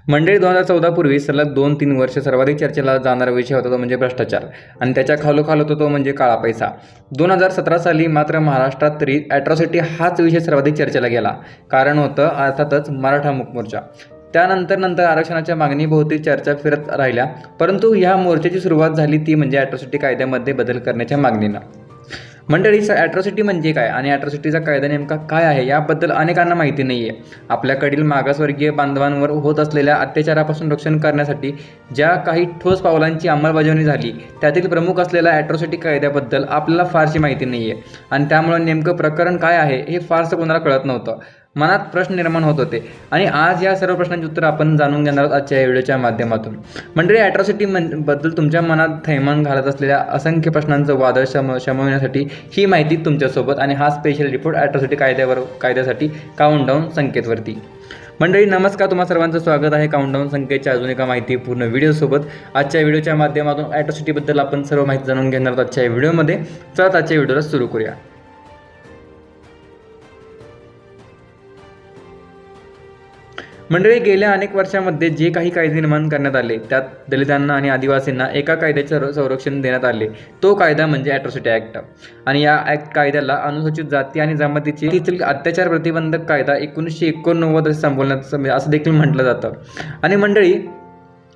मंडळी 2014 पूर्वी सलग 2-3 वर्ष सर्वाधिक चर्चेला जाणारा विषय होता तो म्हणजे भ्रष्टाचार आणि त्याच्या खालोखाल होता तो म्हणजे काळा पैसा. 2017 साली मात्र महाराष्ट्रात तरी ॲट्रॉसिटी हाच विषय सर्वाधिक चर्चेला गेला. कारण होतं अर्थातच मराठा मूक मोर्चा. त्यानंतर आरक्षणाच्या मागणीभोवती चर्चा फिरत राहिल्या, परंतु ह्या मोर्चाची सुरुवात झाली ती म्हणजे ॲट्रॉसिटी कायद्यामध्ये बदल करण्याच्या मागणीनं. मंडळी, ॲट्रॉसिटी म्हणजे काय आणि ॲट्रॉसिटीचा कायदा नेमका काय आहे याबद्दल अनेकांना माहिती नाही आहे. आपल्याकडील मागासवर्गीय बांधवांवर होत असलेल्या अत्याचारापासून रक्षण करण्यासाठी ज्या काही ठोस पावलांची अंमलबजावणी झाली त्यातील प्रमुख असलेल्या ॲट्रॉसिटी कायद्याबद्दल आपल्याला फारशी माहिती नाही आहे आणि त्यामुळे नेमकं प्रकरण काय आहे हे फारसं कोणाला कळत नव्हतं. मनात प्रश्न निर्माण होत होते आणि आज या सर्व प्रश्नांची उत्तर आपण जाणून घेणार आहोत आजच्या या व्हिडिओच्या माध्यमातून. मंडळी, ॲट्रॉसिटी बद्दल तुमच्या मनात थैमान घालत असलेल्या असंख्य प्रश्नांचं वादळ शमवण्यासाठी ही माहिती तुमच्यासोबत आणि हा स्पेशल रिपोर्ट ॲट्रॉसिटी कायद्यासाठी काउंटडाऊन संकेतवरती. मंडळी नमस्कार, तुम्हा सर्वांचं स्वागत आहे काउंटडाऊन संकेतच्या अजून एका माहितीपूर्ण व्हिडिओसोबत. आजच्या व्हिडिओच्या माध्यमातून ॲट्रॉसिटीबद्दल आपण सर्व माहिती जाणून घेणार आहोत आजच्या व्हिडिओमध्ये. चला आजच्या व्हिडिओला सुरू करूया. मंडळी, गेल्या अनेक वर्षांमध्ये जे काही कायदे निर्माण करण्यात आले त्यात दलितांना आणि आदिवासींना एका कायद्याचे संरक्षण देण्यात आले. तो कायदा म्हणजे ॲट्रॉसिटी ॲक्ट. आणि या कायद्याला अनुसूचित जाती आणि जमातीतील अत्याचार प्रतिबंधक कायदा 1989 असे संबोधण्यात असं देखील म्हटलं जातं. आणि मंडळी,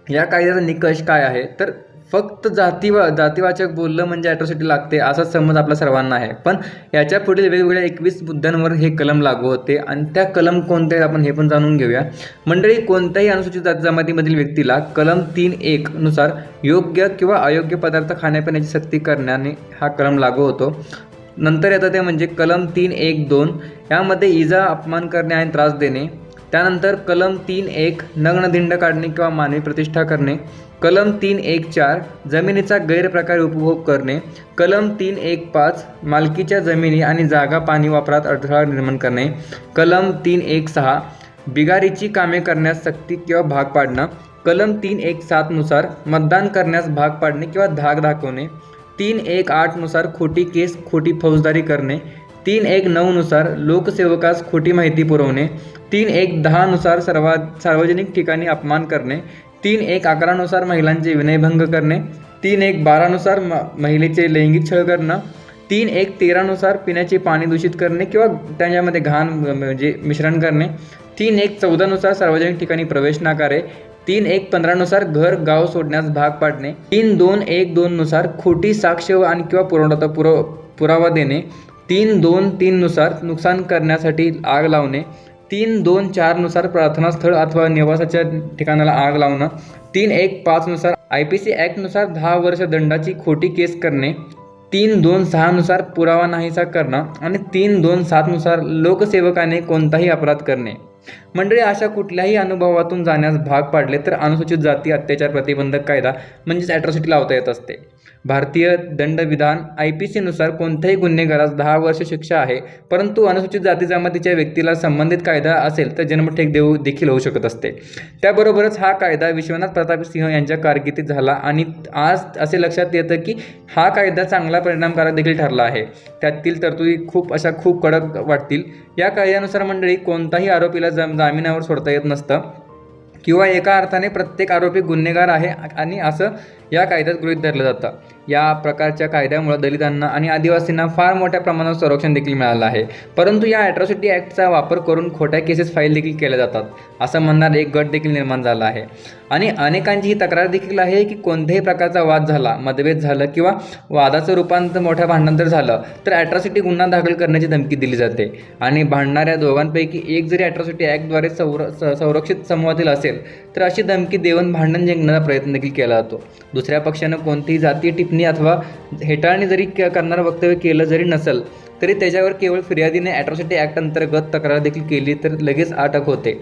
या कायद्याचा निकष काय आहे तर फक्त जातीवाचक बोललं म्हणजे ॲट्रॉसिटी लागते असा समज आपल्या सर्वांना आहे. पण याच्या पुढील वेगवेगळ्या 21 मुद्द्यांवर हे कलम लागू होते आणि त्या कलम कोणते आहेत आपण हे पण जाणून घेऊया. मंडळी, कोणत्याही अनुसूचित जाती जमातीमधील व्यक्तीला कलम 3(1) नुसार योग्य किंवा अयोग्य पदार्थ खाण्यापिण्याची सक्ती करण्याने हा कलम लागू होतो. नंतर येतं ते म्हणजे कलम 3(1)(2) यामध्ये इजा, अपमान करणे आणि त्रास देणे. त्यानंतर कलम 3(1) नग्नधिंड काढणे किंवा मानवी प्रतिष्ठा करणे. कलम 3(1)(4) जमिनीचा गैरप्रकारे उपभोग करणे. कलम 3(1)(5) मालकीच्या जमिनी आणि जागा पाणी वापरात अडथळा निर्माण करणे. कलम 3(1)(6) बिगारीची कामे करण्यास सक्ती किंवा भाग पाडणं. कलम 3(1)(7) नुसार मतदान करण्यास भाग पाडणे किंवा धाक दाखवणे. 3(1)(8) नुसार खोटी केस, खोटी फौजदारी करणे. 3(1)(9) नुसार लोकसेवकास खोटी माहिती पुरवणे. 3(1)(10) नुसार सार्वजनिक ठिकाणी अपमान करणे. 3(1)(11) नुसार महिलांचे विनयभंग करणे. 3(1)(12) नुसार महिलेचे लैंगिक छळ करणं. 3(1)(13) नुसार पिण्याचे पाणी दूषित करणे किंवा त्याच्यामध्ये घाण म्हणजे मिश्रण करणे. 3(1)(14) नुसार सार्वजनिक ठिकाणी प्रवेश नाकारे. 3(1)(15) नुसार घर गाव सोडण्यास भाग पाडणे. 3(2)(1)(2) नुसार खोटी साक्ष आणि किंवा पुरावा देणे. 3(2)(3) नुसार नुकसान करण्यासाठी आग लावणे. 3(2)(4) नुसार प्रार्थनास्थळ अथवा निवासाच्या ठिकाणाला आग लावणं. 3(1)(5) नुसार IPC ॲक्ट नुसार 10 वर्ष दंडाची खोटी केस करणे. 3(2)(6) नुसार पुरावा नाहीसा करणं आणि 3(2)(7) नुसार लोकसेवकाने कोणताही अपराध करणे. मंडळी, अशा कुठल्याही अनुभवातून जाण्यास भाग पाडले तर अनुसूचित जाती अत्याचार प्रतिबंधक कायदा म्हणजेच ॲट्रॉसिटी लावता येत असते. भारतीय दंडविधान IPC नुसार कोणत्याही गुन्हेगारास 10 वर्ष शिक्षा आहे, परंतु अनुसूचित जाती जमातीच्या व्यक्तीला संबंधित कायदा असेल तर जन्मठेप देखील होऊ शकत असते. त्याबरोबरच हा कायदा विश्वनाथ प्रताप सिंह यांच्या कारकिर्दीत झाला आणि आज असे लक्षात येतं की हा कायदा चांगला परिणामकारक देखील ठरला आहे. त्यातील तरतुदी खूप कडक वाटतील. या कायद्यानुसार मंडळी कोणताही आरोपीला जामिनावर सोडता येत नसतं किंवा एका अर्थाने प्रत्येक आरोपी गुन्हेगार आहे आणि असं या कायद्यात गृहीत धरलं जातं. या प्रकारच्या कायद्यामुळे दलितांना आणि आदिवासींना फार मोठ्या प्रमाणात संरक्षण देखील मिळालं आहे. परंतु या ॲट्रॉसिटी ॲक्टचा वापर करून खोट्या केसेस फाईल देखील केल्या जातात असं म्हणणारा एक गट देखील निर्माण झाला आहे. आणि अनेकांची ही तक्रार देखील आहे की कोणत्याही प्रकारचा वाद झाला, मतभेद झालं किंवा वादाचं रूपांतर मोठ्या भांडणांतर झालं तर ॲट्रॉसिटी गुन्हा दाखल करण्याची धमकी दिली जाते. आणि भांडणाऱ्या दोघांपैकी एक जरी ॲट्रॉसिटी ॲक्टद्वारे संरक्षित समूहातील असेल तर अशी धमकी देऊन भांडण जिंकण्याचा प्रयत्न देखील केला जातो. दुसऱ्या पक्षानं कोणतीही जातीय टिप्पणी अथवा हेटाळणी जरी करणारं वक्तव्य केलं जरी नसेल तरी त्याच्यावर केवळ फिर्यादीने ॲट्रॉसिटी ॲक्ट अंतर्गत तक्रार देखील केली तर लगेच अटक होते.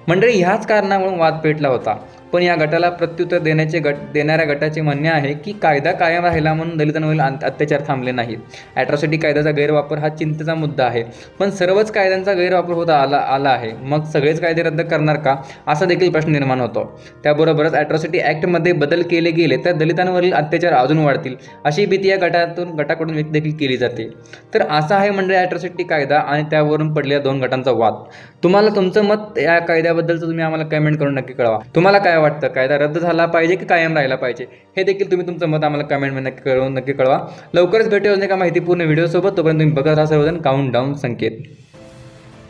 मंडळी, ह्याच कारणामुळे वाद पेटला होता. पण या गटाला प्रत्युत्तर देणाऱ्या गटाचे म्हणणे आहे की कायदा कायम राहिला म्हणून दलितांवरील अत्याचार थांबले नाहीत. ॲट्रॉसिटी कायद्याचा गैरवापर हा चिंतेचा मुद्दा आहे, पण सर्वच कायद्यांचा गैरवापर होता आला आहे. मग सगळेच कायदे रद्द करणार का, असा देखील प्रश्न निर्माण होतो. त्याबरोबरच ॲट्रॉसिटी ॲक्टमध्ये बदल केले गेले तर दलितांवरील अत्याचार अजून वाढतील, अशी भीती या गटाकडून व्यक्त देखील केली जाते. तर असा आहे म्हणजे ॲट्रॉसिटी कायदा आणि त्यावरून पडलेल्या 2 गटांचा वाद. तुम्हाला तुमचं मत या कायद्याबद्दलचं तुम्ही आम्हाला कमेंट करून नक्की कळवा. तुम्हाला काय वाटतं, कायदा रद्द झाला पाहिजे की कायम राहिला पाहिजे, हे देखील तुम्ही तुमचं मत आम्हाला कमेंटमध्ये नक्की कळवा. लवकरच भेटूया एका माहितीपूर्ण व्हिडिओसोबत. तोपर्यंत तुम्ही बघत राहा सर्वजण काउंटडाऊन संकेत.